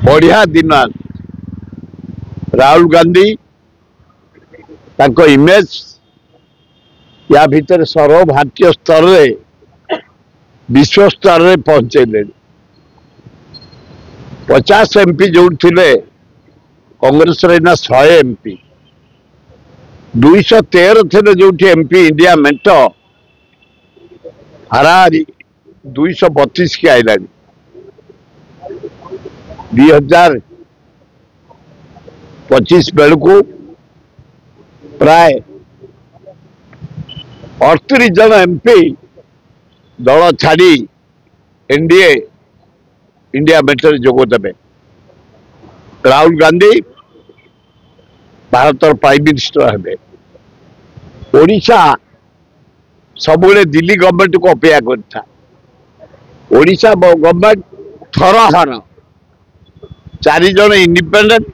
बढ़िया दिन राहुल गांधी ताको इमेज या भितर सर्व भारतीय स्तर में विश्व स्तर में पहुंचे 50 एमपी जो थे कांग्रेस ना 100 एमपी 213 थे जो एमपी इंडिया मेट हाराहारी 232 की आईला 2025 बेलू प्राय 38 जन एमपी दल छाड़ी एनडीए इंडिया मेटर जोगदेवे राहुल गांधी भारत प्राइम मिनिस्टर हेबे ओडिशा सबुले दिल्ली गवर्नमेंट को अपेक्षा करता ओडिशा गवर्नमेंट थरहर 4 जन इंडिपेंडेंट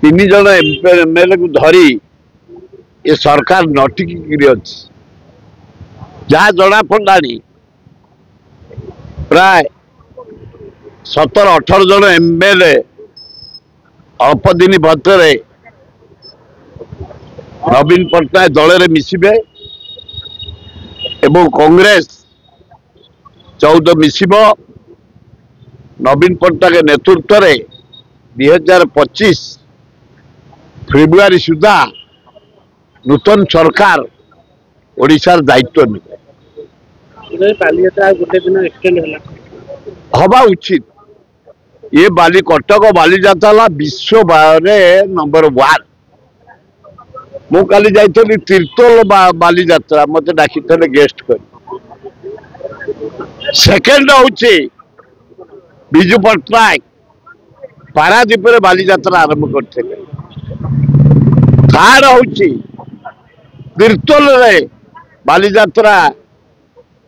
3 जन एमएलए को धरी ये सरकार नटिकी अच्छी जहाँ जना पड़ानी प्राय 17-18 जन एमएलए अल्प दिन भर नवीन पट्टनायक दल में मिसबे एवं कांग्रेस 14 मिसिब नवीन पट्टनायक नेतृत्व में 2025 फेब्रुआरी सुधा नूतन सरकार ओडिशार दायित्व हवा उचित ये बाली कटक बालीजात्रा विश्व नंबर 1 मु काली जाइली तीर्तोल बालीजात्रा मत डाकी गेस्ट कर सेकेंड हूँ विजु पट्टनायक पारादीप बालीजात्रा आरंभ करते थर्ड हूँ तीर्तोल बालीजात्रा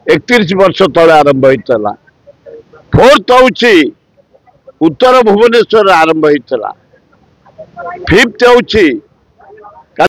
31 वर्ष तले आरंभ होता फोर्थ हूँ उत्तर भुवनेश्वर आरंभ होता फिफ्थ हूँ